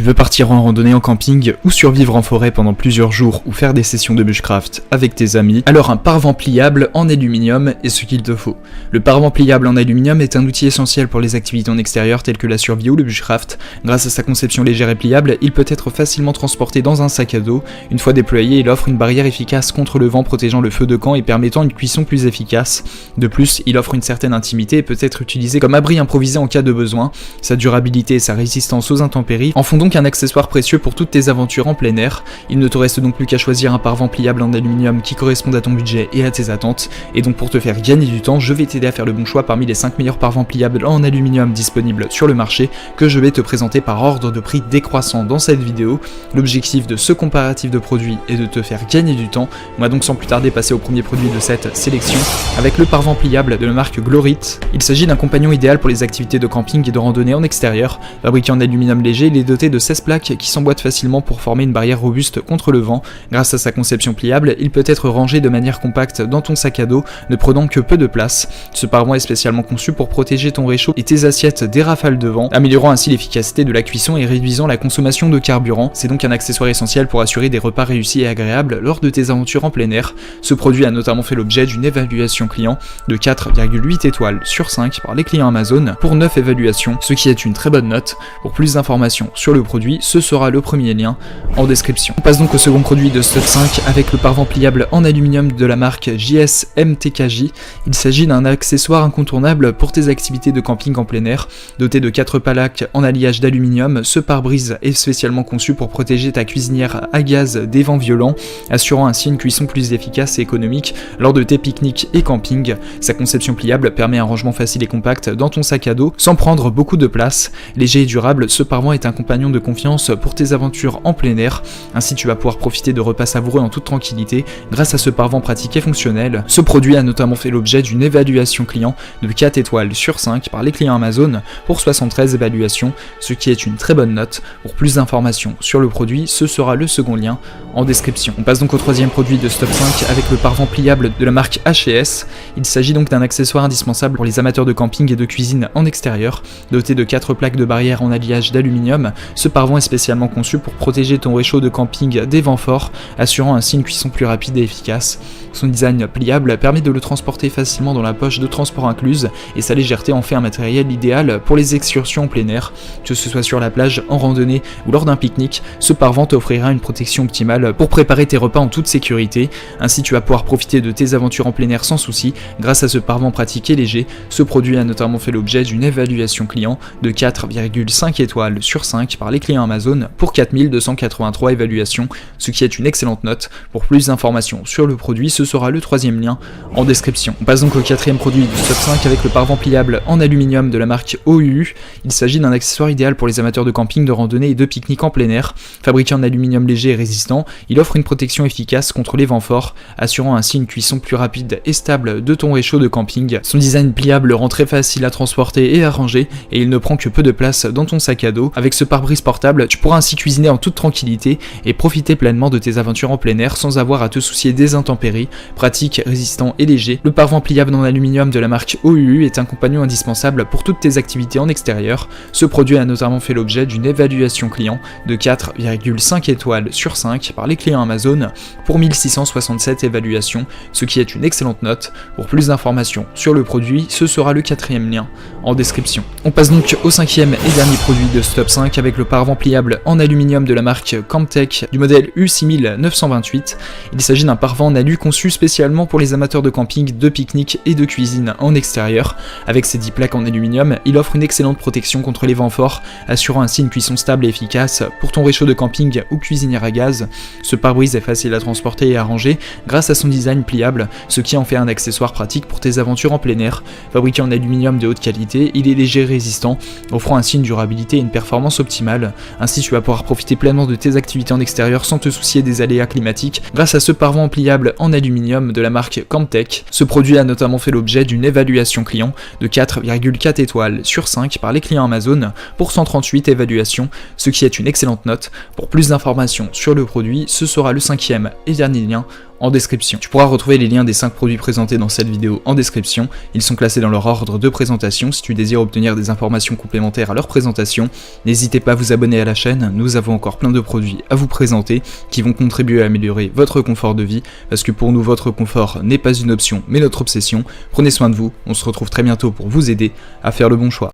Tu veux partir en randonnée en camping ou survivre en forêt pendant plusieurs jours ou faire des sessions de bushcraft avec tes amis, alors un paravent pliable en aluminium est ce qu'il te faut. Le paravent pliable en aluminium est un outil essentiel pour les activités en extérieur telles que la survie ou le bushcraft. Grâce à sa conception légère et pliable, il peut être facilement transporté dans un sac à dos. Une fois déployé, il offre une barrière efficace contre le vent protégeant le feu de camp et permettant une cuisson plus efficace. De plus, il offre une certaine intimité et peut être utilisé comme abri improvisé en cas de besoin. Sa durabilité et sa résistance aux intempéries en font donc un accessoire précieux pour toutes tes aventures en plein air. Il ne te reste donc plus qu'à choisir un paravent pliable en aluminium qui corresponde à ton budget et à tes attentes. Et donc pour te faire gagner du temps, je vais t'aider à faire le bon choix parmi les 5 meilleurs paravents pliables en aluminium disponibles sur le marché que je vais te présenter par ordre de prix décroissant dans cette vidéo. L'objectif de ce comparatif de produits est de te faire gagner du temps. On va donc sans plus tarder passer au premier produit de cette sélection avec le paravent pliable de la marque Glorit. Il s'agit d'un compagnon idéal pour les activités de camping et de randonnée en extérieur. Fabriqué en aluminium léger, il est doté de 16 plaques qui s'emboîtent facilement pour former une barrière robuste contre le vent. Grâce à sa conception pliable, il peut être rangé de manière compacte dans ton sac à dos, ne prenant que peu de place. Ce paravent est spécialement conçu pour protéger ton réchaud et tes assiettes des rafales de vent, améliorant ainsi l'efficacité de la cuisson et réduisant la consommation de carburant. C'est donc un accessoire essentiel pour assurer des repas réussis et agréables lors de tes aventures en plein air. Ce produit a notamment fait l'objet d'une évaluation client de 4,8 étoiles sur 5 par les clients Amazon pour 9 évaluations, ce qui est une très bonne note. Pour plus d'informations sur le produit, ce sera le premier lien en description. On passe donc au second produit de ce top 5 avec le paravent pliable en aluminium de la marque JSMTKJ. Il s'agit d'un accessoire incontournable pour tes activités de camping en plein air. Doté de 4 plaques en alliage d'aluminium, ce pare-brise est spécialement conçu pour protéger ta cuisinière à gaz des vents violents, assurant ainsi une cuisson plus efficace et économique lors de tes pique-niques et camping. Sa conception pliable permet un rangement facile et compact dans ton sac à dos sans prendre beaucoup de place. Léger et durable, ce paravent est un compagnon de confiance pour tes aventures en plein air. Ainsi tu vas pouvoir profiter de repas savoureux en toute tranquillité grâce à ce paravent pratique et fonctionnel. Ce produit a notamment fait l'objet d'une évaluation client de 4 étoiles sur 5 par les clients Amazon pour 73 évaluations, ce qui est une très bonne note. Pour plus d'informations sur le produit, ce sera le second lien en description. On passe donc au troisième produit de ce top 5 avec le paravent pliable de la marque H&S. Il s'agit donc d'un accessoire indispensable pour les amateurs de camping et de cuisine en extérieur. Doté de 4 plaques de barrière en alliage d'aluminium, ce paravent est spécialement conçu pour protéger ton réchaud de camping des vents forts, assurant ainsi une cuisson plus rapide et efficace. Son design pliable permet de le transporter facilement dans la poche de transport incluse et sa légèreté en fait un matériel idéal pour les excursions en plein air. Que ce soit sur la plage, en randonnée ou lors d'un pique-nique, ce paravent t'offrira une protection optimale pour préparer tes repas en toute sécurité. Ainsi tu vas pouvoir profiter de tes aventures en plein air sans souci grâce à ce paravent pratique et léger. Ce produit a notamment fait l'objet d'une évaluation client de 4,5 étoiles sur 5 par les clients Amazon pour 4283 évaluations, ce qui est une excellente note. Pour plus d'informations sur le produit, ce sera le troisième lien en description. On passe donc au quatrième produit du top 5 avec le paravent pliable en aluminium de la marque OUU. Il s'agit d'un accessoire idéal pour les amateurs de camping, de randonnée et de pique-nique en plein air. Fabriqué en aluminium léger et résistant, il offre une protection efficace contre les vents forts, assurant ainsi une cuisson plus rapide et stable de ton réchaud de camping. Son design pliable le rend très facile à transporter et à ranger, et il ne prend que peu de place dans ton sac à dos. Avec ce pare-brise portable, tu pourras ainsi cuisiner en toute tranquillité et profiter pleinement de tes aventures en plein air sans avoir à te soucier des intempéries. Pratique, résistant et léger, le paravent pliable en aluminium de la marque OUU est un compagnon indispensable pour toutes tes activités en extérieur. Ce produit a notamment fait l'objet d'une évaluation client de 4,5 étoiles sur 5 par les clients Amazon pour 1667 évaluations, ce qui est une excellente note. Pour plus d'informations sur le produit, ce sera le quatrième lien en description. On passe donc au cinquième et dernier produit de ce top 5 avec le paravent pliable en aluminium de la marque Camptech du modèle U6928. Il s'agit d'un paravent en alu conçu spécialement pour les amateurs de camping, de pique-nique et de cuisine en extérieur. Avec ses 10 plaques en aluminium, il offre une excellente protection contre les vents forts, assurant ainsi une cuisson stable et efficace pour ton réchaud de camping ou cuisinière à gaz. Ce pare-brise est facile à transporter et à ranger grâce à son design pliable, ce qui en fait un accessoire pratique pour tes aventures en plein air. Fabriqué en aluminium de haute qualité, il est léger et résistant, offrant ainsi une durabilité et une performance optimale. Ainsi tu vas pouvoir profiter pleinement de tes activités en extérieur sans te soucier des aléas climatiques grâce à ce paravent pliable en aluminium de la marque Camptech. Ce produit a notamment fait l'objet d'une évaluation client de 4,4 étoiles sur 5 par les clients Amazon pour 138 évaluations, ce qui est une excellente note. Pour plus d'informations sur le produit, ce sera le cinquième et dernier lien en description. Tu pourras retrouver les liens des 5 produits présentés dans cette vidéo en description, ils sont classés dans leur ordre de présentation. Si tu désires obtenir des informations complémentaires à leur présentation, n'hésitez pas à vous abonner à la chaîne, nous avons encore plein de produits à vous présenter qui vont contribuer à améliorer votre confort de vie, parce que pour nous votre confort n'est pas une option mais notre obsession. Prenez soin de vous, on se retrouve très bientôt pour vous aider à faire le bon choix.